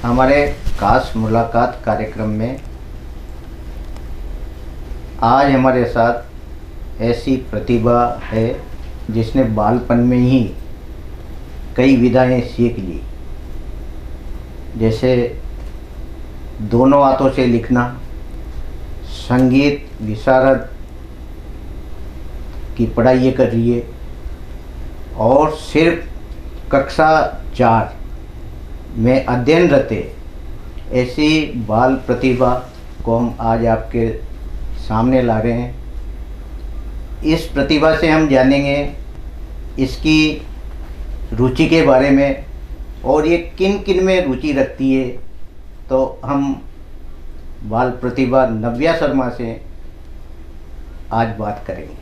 हमारे खास मुलाकात कार्यक्रम में आज हमारे साथ ऐसी प्रतिभा है जिसने बालपन में ही कई विधाएं सीख ली, जैसे दोनों हाथों से लिखना, संगीत विशारद की पढ़ाई ये कर रही है और सिर्फ कक्षा 4 में अध्ययनरत है। ऐसी बाल प्रतिभा को हम आज आपके सामने ला रहे हैं। इस प्रतिभा से हम जानेंगे इसकी रुचि के बारे में और ये किन किन में रुचि रखती है। तो हम बाल प्रतिभा नव्या शर्मा से आज बात करेंगे।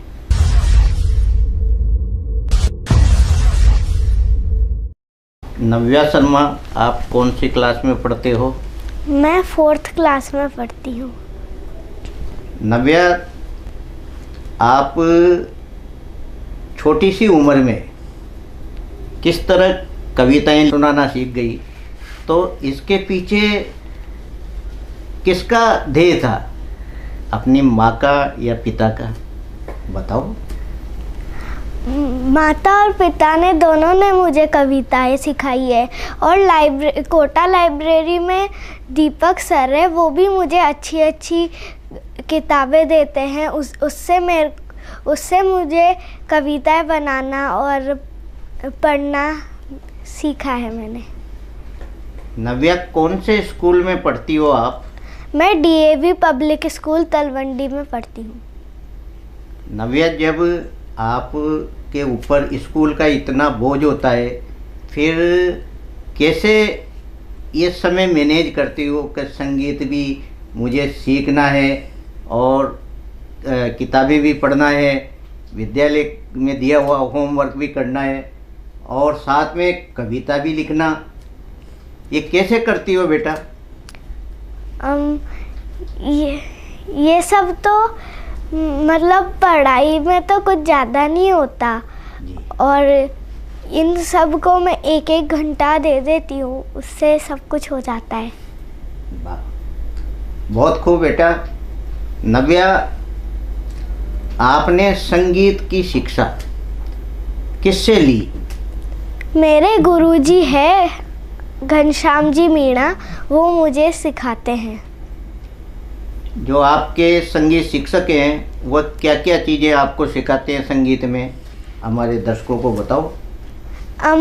नव्या शर्मा, आप कौन सी क्लास में पढ़ते हो? मैं 4th क्लास में पढ़ती हूँ। नव्या, आप छोटी सी उम्र में किस तरह कविताएं सुनाना सीख गई, तो इसके पीछे किसका ध्येय था, अपनी माँ का या पिता का? बताओ। माता और पिता ने दोनों ने मुझे कविताएं सिखाई है और कोटा लाइब्रेरी में दीपक सर है, वो भी मुझे अच्छी अच्छी किताबें देते हैं। उससे मुझे कविताएं बनाना और पढ़ना सीखा है मैंने। नव्या, कौन से स्कूल में पढ़ती हो आप? मैं DAV पब्लिक स्कूल तलवंडी में पढ़ती हूँ। नव्या, जब आप के ऊपर स्कूल का इतना बोझ होता है, फिर कैसे ये समय मैनेज करती हो कि संगीत भी मुझे सीखना है और किताबें भी पढ़ना है, विद्यालय में दिया हुआ होमवर्क भी करना है और साथ में कविता भी लिखना, ये कैसे करती हो बेटा? ये सब तो मतलब पढ़ाई में तो कुछ ज़्यादा नहीं होता और इन सब को मैं 1-1 घंटा दे देती हूँ, उससे सब कुछ हो जाता है। बहुत खूब बेटा। नव्या, आपने संगीत की शिक्षा किससे ली? मेरे गुरुजी है घनश्याम जी मीणा, वो मुझे सिखाते हैं। जो आपके संगीत शिक्षक हैं वो क्या क्या चीज़ें आपको सिखाते हैं संगीत में, हमारे दर्शकों को बताओ।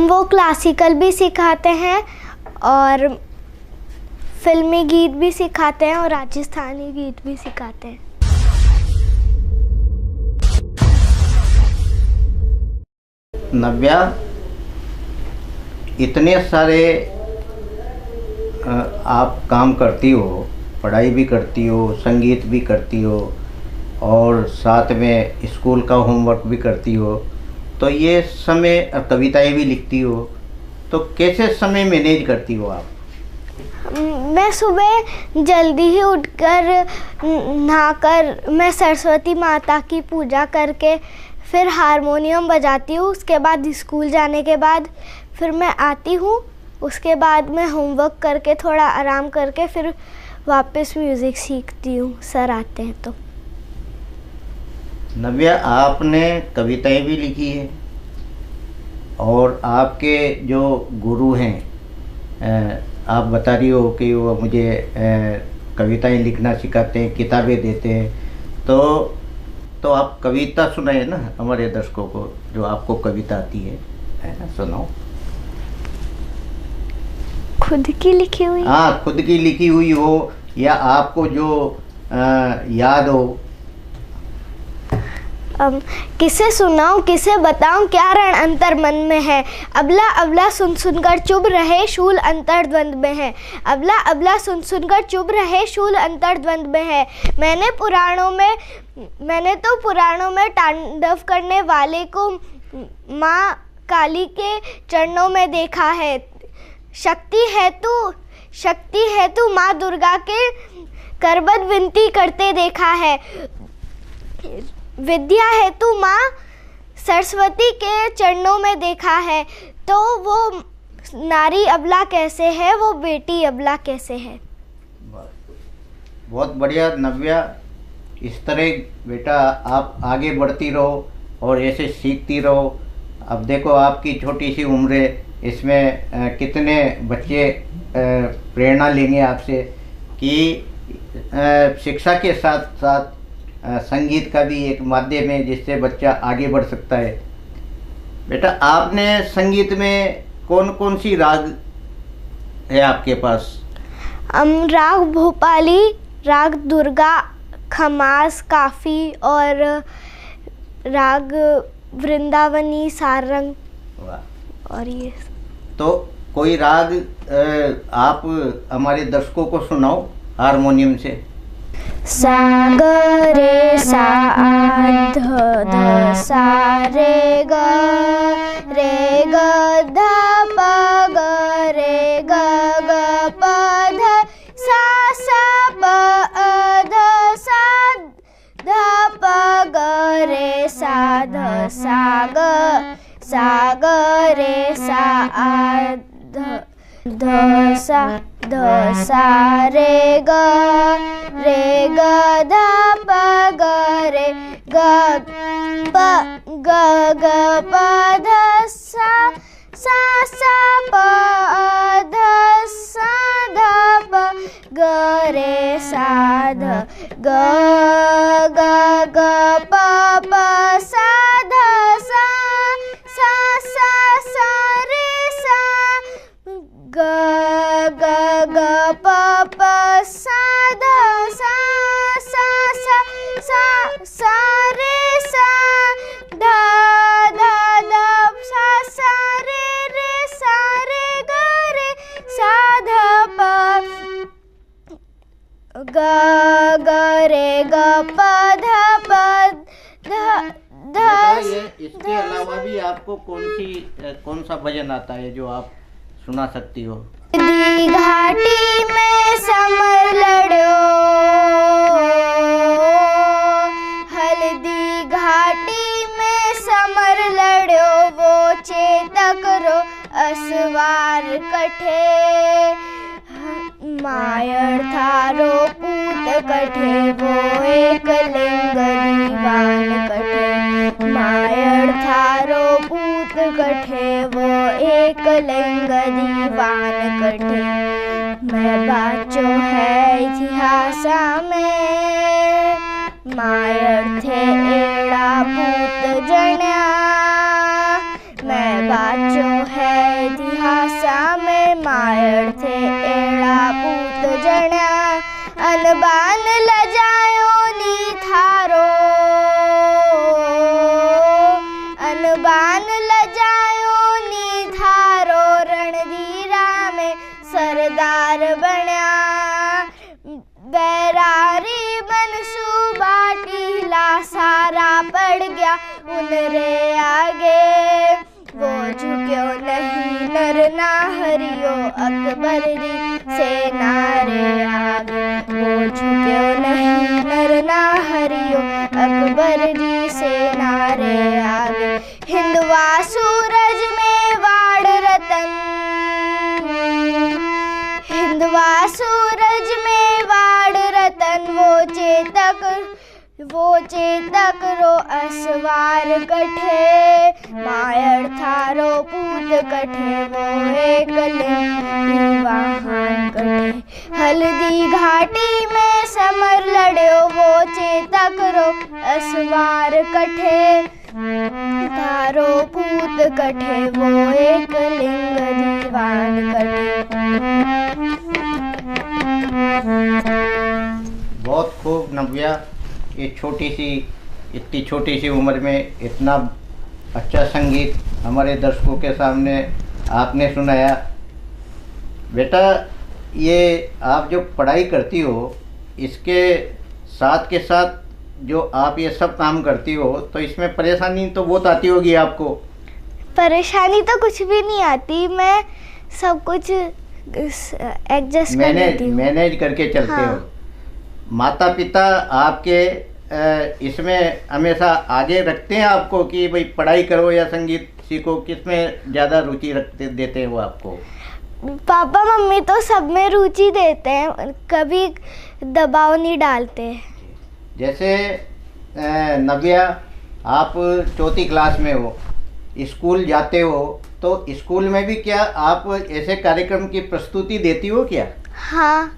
वो क्लासिकल भी सिखाते हैं और फिल्मी गीत भी सिखाते हैं और राजस्थानी गीत भी सिखाते हैं। नव्या, इतने सारे आप काम करती हो, पढ़ाई भी करती हो, संगीत भी करती हो और साथ में स्कूल का होमवर्क भी करती हो, तो ये समय कविताएं भी लिखती हो, तो कैसे समय मैनेज करती हो आप? मैं सुबह जल्दी ही उठकर नहाकर मैं सरस्वती माता की पूजा करके फिर हारमोनियम बजाती हूँ। उसके बाद स्कूल जाने के बाद फिर मैं आती हूँ, उसके बाद मैं होमवर्क करके थोड़ा आराम करके फिर वापस म्यूज़िक सीखती हूँ, सर आते हैं तो। नव्या, आपने कविताएं भी लिखी है और आपके जो गुरु हैं, आप बता रही हो कि वो मुझे कविताएं लिखना सिखाते हैं, किताबें देते हैं, तो आप कविता सुनाए ना हमारे दर्शकों को, जो आपको कविता आती है ना, सुनाओ। खुद की लिखी हुई? हाँ, खुद की लिखी हुई हो या आपको जो याद हो। किसे सुनाऊं, किसे बताऊं, क्या रण अंतर मन में है। अबला अबला सुन सुनकर चुभ रहे, शूल अंतर द्वंद में है। अबला अबला सुन सुनकर चुभ रहे, शूल अंतर द्वंद में है। मैंने तो पुराणों में तांडव करने वाले को माँ काली के चरणों में देखा है। शक्ति है तू माँ दुर्गा के करबद्ध विनती करते देखा है। विद्या है तू माँ सरस्वती के चरणों में देखा है। तो वो नारी अबला कैसे है, वो बेटी अबला कैसे है। बहुत बढ़िया नव्या, इस तरह बेटा आप आगे बढ़ती रहो और ऐसे सीखती रहो। अब देखो आपकी छोटी सी उम्र है, इसमें कितने बच्चे प्रेरणा लेंगे आपसे कि शिक्षा के साथ साथ संगीत का भी एक माध्यम है जिससे बच्चा आगे बढ़ सकता है। बेटा आपने संगीत में कौन कौन सी राग है आपके पास? राग भोपाली, राग दुर्गा, खमास, काफ़ी और राग वृंदावनी, सारंग। वाह। और ये तो कोई राग आप हमारे दर्शकों को सुनाओ हारमोनियम से। सा ग रे सा ध ध सा रे ग ध प ग रे ग ग प ध सा प ध सा ध प ग रे सा ध सा ग रे सा ध सा रे ग ध प ग रे ग प ध सा प ध सा ध प ग रे सा ध ग प सा ध सा रे सा ग प सा ध सा रे सा ध सा रे सा रे ग रे सा ध प ग रे ग प ध प ध इसके अलावा भी आपको कौन सा भजन आता है जो आप सुना सकती हो? दी घाटी में समर लड़ो, हल्दी घाटी में समर लड़ो, वो चेतक रो असवार कठे, मायर थारो पूत कठे, वो एक लिंग दीवान कठे, मायर थारो पूत कठे, वो एक लिंग दीवान कठे। मैं बाचो है इतिहास में, मायर थे एड़ा पूत जण्या, मैं बाचो है इतिहास में, मायर थे एड़ा पूत जण्या, अनबान लजायो नी थारो, अनबान लजायो नी थारो, रणधीरा में सरदार बण्या, बैरारी बनसु बाटी ला सारा पड़ गया उनरे आगे, वो झुक्यो नहीं नर ना हरियो अकबर री सेना रे आगे, वो झुक्यो नहीं नर ना हरियो अकबर री सेना रे आगे। हिंदवा सूरज में वाड़ रतन, हिंदवा सूरज में वाड़ रतन, वो चेतक रो असवार कठे, मायर थारो पूत कठे, वो एक वाहन कठे, हल्दी घाटी में समर लड़ो, वो चेतक रो असवार कठे, थारो पूत कठे, वो एक लिंग दीवान कठे। बहुत खूब नव्या, ये इतनी छोटी सी उम्र में इतना अच्छा संगीत हमारे दर्शकों के सामने आपने सुनाया। बेटा ये आप जो पढ़ाई करती हो इसके साथ के साथ जो आप ये सब काम करती हो तो इसमें परेशानी तो बहुत आती होगी आपको? परेशानी तो कुछ भी नहीं आती, मैं सब कुछ एडजस्ट कर लेती हूँ, मैनेज करके चलते हाँ। हो। माता पिता आपके इसमें हमेशा आगे रखते हैं आपको कि भाई पढ़ाई करो या संगीत सीखो, किसमें ज़्यादा रुचि रखते देते हैं वो आपको? पापा मम्मी तो सब में रुचि देते हैं, कभी दबाव नहीं डालते। जैसे नव्या, आप चौथी क्लास में हो, स्कूल जाते हो, तो स्कूल में भी क्या आप ऐसे कार्यक्रम की प्रस्तुति देती हो क्या? हाँ,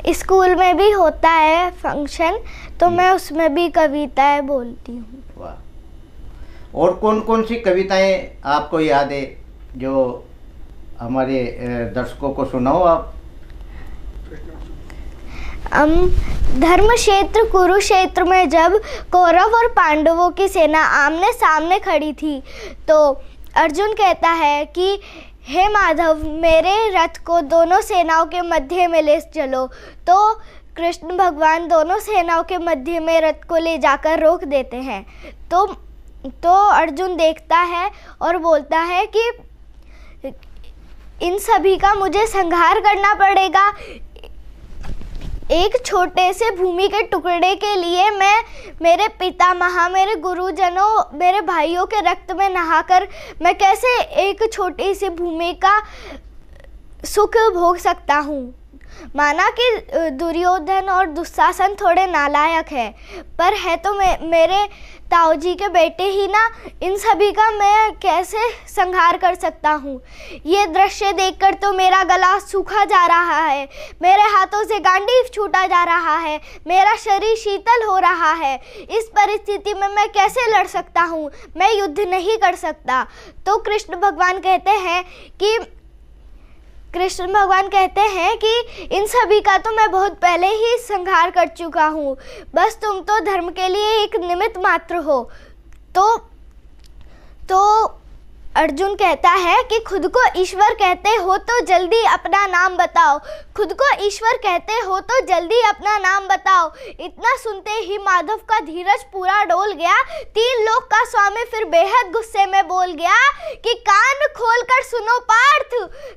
स्कूल में भी होता है फंक्शन, तो मैं उसमें भी कविताएं बोलती हूँ। वाह। और कौन कौन सी कविताएं आपको याद है जो हमारे दर्शकों को सुनाओ आप? धर्म क्षेत्र कुरुक्षेत्र में जब कौरव और पांडवों की सेना आमने सामने खड़ी थी, तो अर्जुन कहता है कि हे माधव, मेरे रथ को दोनों सेनाओं के मध्य में ले चलो। तो कृष्ण भगवान दोनों सेनाओं के मध्य में रथ को ले जाकर रोक देते हैं। तो अर्जुन देखता है और बोलता है कि इन सभी का मुझे संहार करना पड़ेगा। एक छोटे से भूमि के टुकड़े के लिए मैं मेरे पितामह, मेरे गुरुजनों, मेरे भाइयों के रक्त में नहाकर मैं कैसे एक छोटी सी भूमि का सुख भोग सकता हूँ। माना कि दुर्योधन और दुशासन थोड़े नालायक है, पर है तो मेरे ताऊ जी के बेटे ही ना। इन सभी का मैं कैसे संहार कर सकता हूँ। ये दृश्य देखकर तो मेरा गला सूखा जा रहा है, मेरे हाथों से गांडीव छूटा जा रहा है, मेरा शरीर शीतल हो रहा है। इस परिस्थिति में मैं कैसे लड़ सकता हूँ? मैं युद्ध नहीं कर सकता। तो कृष्ण भगवान कहते हैं कि इन सभी का तो मैं बहुत पहले ही संहार कर चुका हूँ, बस तुम तो धर्म के लिए एक निमित्त मात्र हो। तो अर्जुन कहता है कि खुद को ईश्वर कहते हो तो जल्दी अपना नाम बताओ, खुद को ईश्वर कहते हो तो जल्दी अपना नाम बताओ। इतना सुनते ही माधव का धीरज पूरा डोल गया। 3 लोक का स्वामी फिर बेहद गुस्से में बोल गया कि कान खोलकर सुनो पार्थ,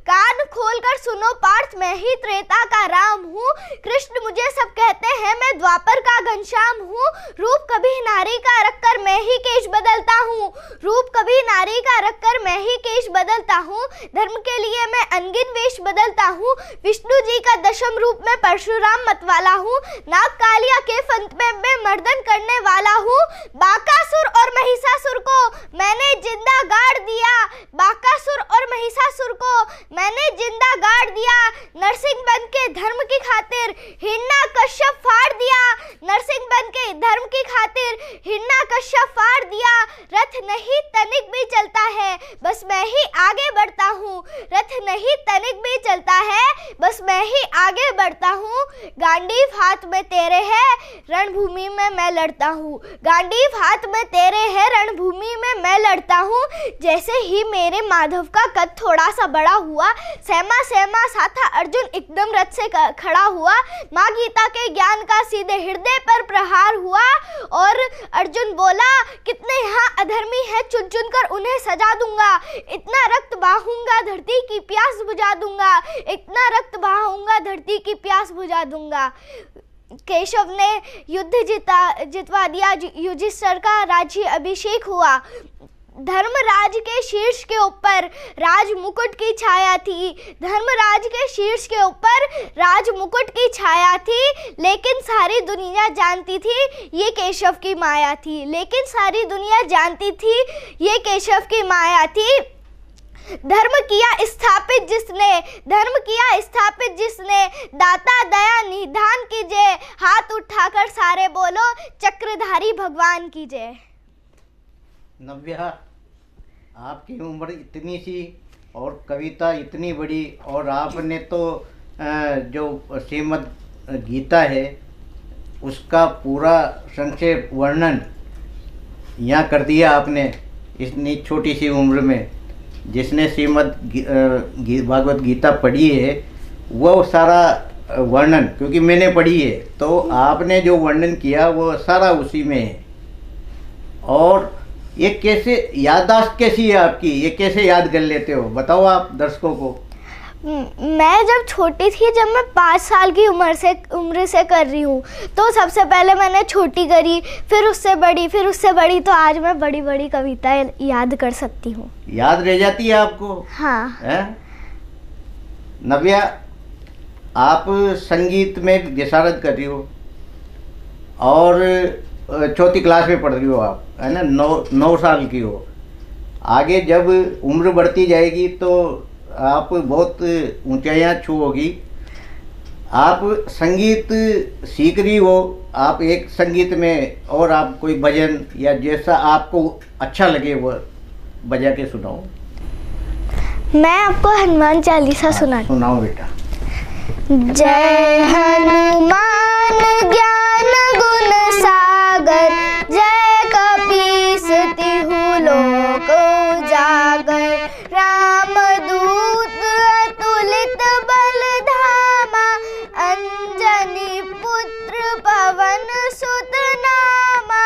कान खोलकर सुनो पार्थ, मैं ही त्रेता का राम हूँ। कृष्ण मुझे सब कहते हैं, मैं द्वापर का घनश्याम हूँ। रूप कभी नारी का रखकर मैं ही केश बदलता हूँ, रूप कभी नारी का रखकर मैं ही केश बदलता हूँ। धर्म के लिए मैं अनगिन वेश बदलता हूँ। विष्णु जी का दशम रूप में परशुराम मतवाला हूँ। नाग कालिया के फंत में मैं मर्दन करने वाला हूँ। बाकासुर और महिषासुर को मैंने जिंदा गाड़ दिया, बाकासुर और महिषासुर को मैंने जिंदा गाड़ दिया। नरसिंह बन के धर्म की खातिर हिरण्य कश्यप फाड़ दिया, नरसिंह बन के धर्म की खातिर हिरण्य कश्यप फाड़ दिया। रथ नहीं तनिक भी चलता है, बस मैं ही आगे बढ़ता हूँ। रथ नहीं तनिक भी चलता है, बस मैं ही आगे बढ़ता हूँ। गांडीव हाथ में तेरे है, रणभूमि में मैं लड़ता हूँ। गांडीव हाथ में तेरे है, रणभूमि में मैं लड़ता हूँ। जैसे ही मेरे माधव का कद थोड़ा सा बड़ा हुआ, सहमा सहमा सा था अर्जुन एकदम रथ से खड़ा हुआ। माँ गीता के ज्ञान का सीधे हृदय पर प्रहार हुआ और अर्जुन बोला, कितने यहाँ अधर्मी है, चुन चुन कर उन्हें सजा दूंगा। इतना रक्त बहाऊंगा धरती की प्यास बुझा दूंगा, इतना रक्त बहाऊंगा धरती की प्यास बुझा दूंगा। केशव ने युद्ध जितवा दिया, युधिष्ठिर का राज्य अभिषेक हुआ। धर्मराज के शीर्ष के ऊपर राज मुकुट की छाया थी, धर्मराज के शीर्ष के ऊपर राज मुकुट की छाया थी। लेकिन सारी दुनिया जानती थी ये केशव की माया थी, लेकिन सारी दुनिया जानती थी ये केशव की माया थी। धर्म किया स्थापित जिसने, धर्म किया स्थापित जिसने, दाता दया निधान कीजिए। हाथ उठाकर सारे बोलो, चक्रधारी भगवान की जय। नव्या, आपकी उम्र इतनी सी और कविता इतनी बड़ी, और आपने तो जो श्रीमद् गीता है उसका पूरा संक्षेप वर्णन यहाँ कर दिया आपने इतनी छोटी सी उम्र में। जिसने श्रीमद् भागवत गीता पढ़ी है वो सारा वर्णन, क्योंकि मैंने पढ़ी है, तो आपने जो वर्णन किया वो सारा उसी में है। और ये कैसे याददाश्त कैसी है आपकी, ये कैसे याद कर लेते हो, बताओ आप दर्शकों को। मैं जब छोटी थी, जब मैं 5 साल की उम्र से कर रही हूँ, तो सबसे पहले मैंने छोटी करी, फिर उससे बड़ी, तो आज मैं बड़ी बड़ी कविताएं याद कर सकती हूँ। याद रह जाती है आपको? हाँ। है? नव्या, आप संगीत में विशारद कर रही हो और 4th क्लास में पढ़ रही हो आप, है ना? 9 साल की हो। आगे जब उम्र बढ़ती जाएगी तो आप बहुत ऊंचाइयां छूओगी। आप संगीत सीख रही हो, आप एक संगीत में और आप कोई भजन या जैसा आपको अच्छा लगे वो बजा के सुनाओ। मैं आपको हनुमान चालीसा सुनाओ बेटा। जय हनुमान ज्ञान गुण सागर, जय कपीस तिहु लोक उजागर, रामदूत अतुलित बल धामा, अंजनी पुत्र पवन सुत नामा,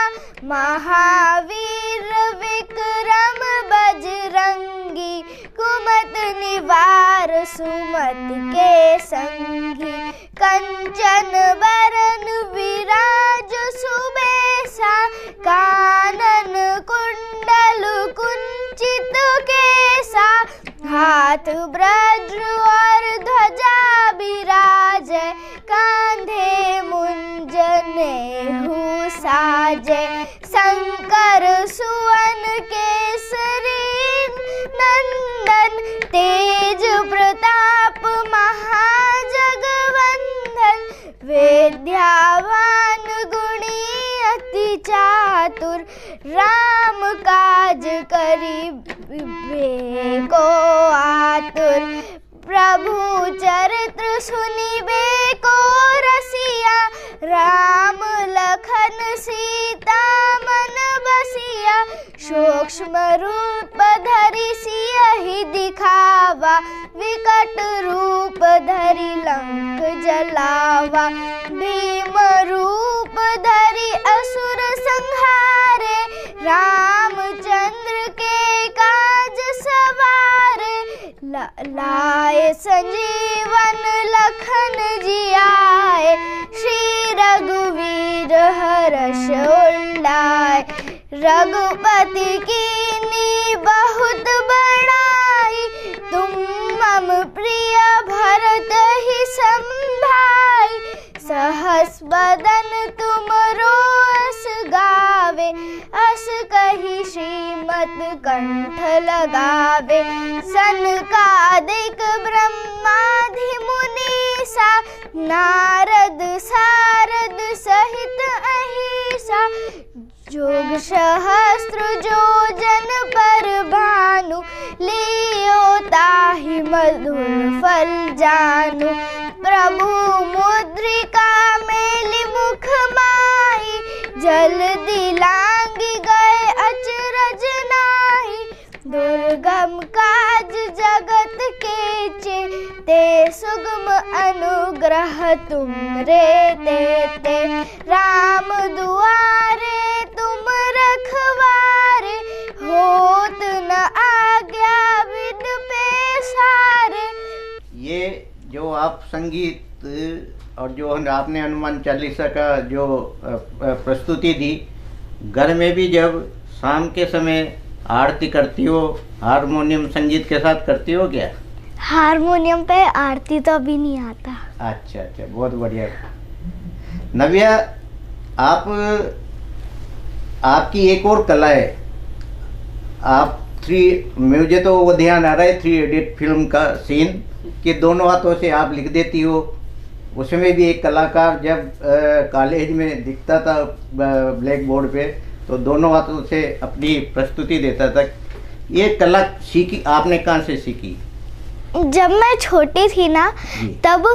महावीर विक्रम बजरंगी, कुमत निवार सुमति के संगी, कंचन बरन विराज सुबेसा, कानन कुंडल कुंचित केसा, हाथ वज्र और ध्वजा बिराजे, कांधे मुंज नेहु साजे, शंकर सुवन केसरी नंदन, तेज प्रताप महाजगवंदन, विद्यावान गुणी अति चातुर, राम काज करिबे को आतुर, प्रभु चरित्र सुनिबे को रसिया, राम लखन सीता मन बसिया, सूक्ष्म रूप धरि सियहि दिखावा, विकट रूप धरि लंक जलावा, भीम रूप धरि असुर संहारे, रामचंद्र के काज सवारे, लाए संजीवन लखन जियाए, श्री रघुवीर हर्ष उल्लाए, रघुपति कीन्ही बहुत बड़ाई, तुम मम प्रिय भरत ही संभाई, सहस बदन तुमरो अस गावे, अस कही श्रीमत कंठ लगावे, सनकादिक ब्रह्मादि मुनीसा, नारद सारद सहित अहिसा, जोग सहस्त्र योजन पर भानु, लियो ताहि मधुर फल जानु, प्रभु मुद्रिका मेलि मुख माही, जल्दी लांघि गए अचरज नाही, दुर्गम काज जगत के ते सुगम अनुग्रह तुमरे देते, राम दुआरे तुम रखवारे, होत न आज्ञा विद पेसारे। ये जो आप संगीत और जो आपने हनुमान चालीसा का जो प्रस्तुति दी, घर में भी जब शाम के समय आरती करती हो, हारमोनियम संगीत के साथ करती हो क्या? हारमोनियम पे आरती तो अभी नहीं आता। अच्छा, बहुत बढ़िया। नव्या, आपकी एक और कला है, आप मुझे तो वो ध्यान आ रहा है 3 इडियट फिल्म का सीन कि दोनों हाथों से आप लिख देती हो। उसमें भी एक कलाकार जब कॉलेज में दिखता था ब्लैक बोर्ड पे, तो दोनों हाथों से अपनी प्रस्तुति देता था। ये कला सीखी आपने कहाँ से सीखी? जब मैं छोटी थी ना, तब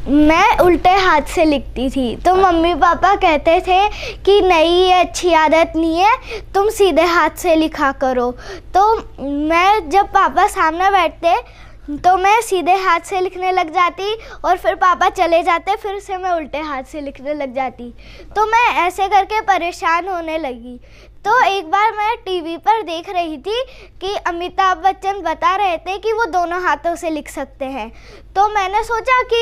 मैं उल्टे हाथ से लिखती थी, तो मम्मी पापा कहते थे कि नहीं, ये अच्छी आदत नहीं है, तुम सीधे हाथ से लिखा करो। तो मैं जब पापा सामने बैठते तो मैं सीधे हाथ से लिखने लग जाती, और फिर पापा चले जाते, फिर से मैं उल्टे हाथ से लिखने लग जाती। तो मैं ऐसे करके परेशान होने लगी। तो एक बार मैं टीवी पर देख रही थी कि अमिताभ बच्चन बता रहे थे कि वो दोनों हाथों से लिख सकते हैं। तो मैंने सोचा कि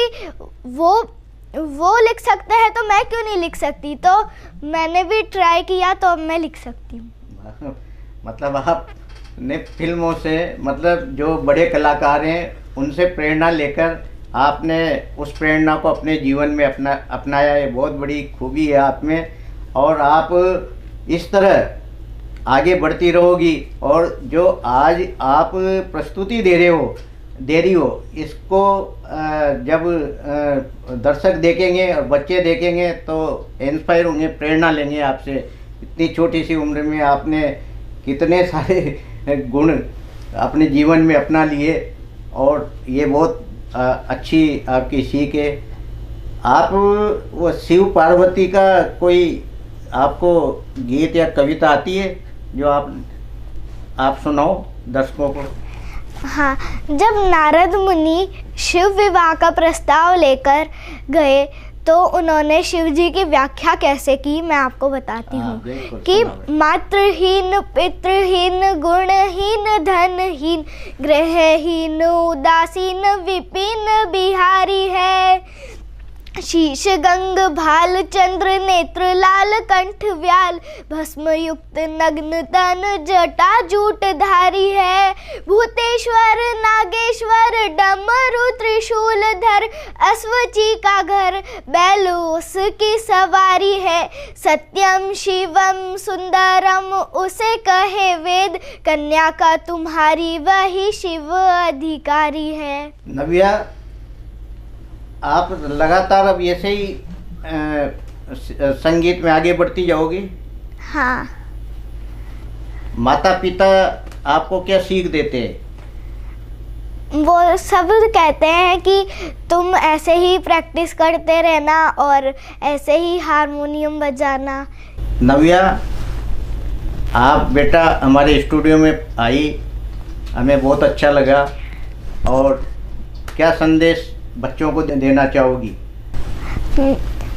वो लिख सकते हैं तो मैं क्यों नहीं लिख सकती, तो मैंने भी ट्राई किया, तो अब मैं लिख सकती हूँ। मतलब आपने फिल्मों से, मतलब जो बड़े कलाकार हैं उनसे प्रेरणा लेकर आपने उस प्रेरणा को अपने जीवन में अपनाया। ये बहुत बड़ी खूबी है आप में, और आप इस तरह आगे बढ़ती रहोगी। और जो आज आप प्रस्तुति दे रही हो इसको जब दर्शक देखेंगे और बच्चे देखेंगे तो इंस्पायर होंगे, प्रेरणा लेंगे आपसे। इतनी छोटी सी उम्र में आपने कितने सारे गुण अपने जीवन में अपना लिए, और ये बहुत अच्छी आपकी सीख है। आप वो शिव पार्वती का कोई आपको गीत या कविता आती है जो आप सुनाओ दर्शकों को? हाँ, जब नारद मुनि शिव विवाह का प्रस्ताव लेकर गए तो उन्होंने शिव जी की व्याख्या कैसे की, मैं आपको बताती हूँ कि मातृहीन, पितृहीन, गुणहीन, धनहीन, गृहहीन, उदासीन, विपिन बिहारी है। शीश गंग भाल चंद्र नेत्र लाल कंठ व्याल, भस्म युक्त नग्न तन जटा जूट धारी है। भूतेश्वर नागेश्वर डमरू त्रिशूल धर, अश्वची का घर बैल उसकी सवारी है। सत्यम शिवम सुंदरम उसे कहे वेद, कन्या का तुम्हारी वही शिव अधिकारी है। नव्या, आप लगातार अब ऐसे ही संगीत में आगे बढ़ती जाओगी? हाँ। माता पिता आपको क्या सीख देते हैं? वो सब कहते हैं कि तुम ऐसे ही प्रैक्टिस करते रहना और ऐसे ही हारमोनियम बजाना। नव्या, आप बेटा हमारे स्टूडियो में आई, हमें बहुत अच्छा लगा। और क्या संदेश बच्चों को देना चाहोगी?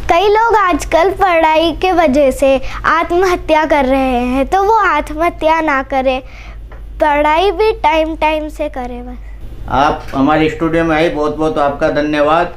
कई लोग आजकल पढ़ाई के वजह से आत्महत्या कर रहे हैं, तो वो आत्महत्या ना करें, पढ़ाई भी टाइम से करें बस। आप हमारे स्टूडियो में आई, बहुत बहुत आपका धन्यवाद।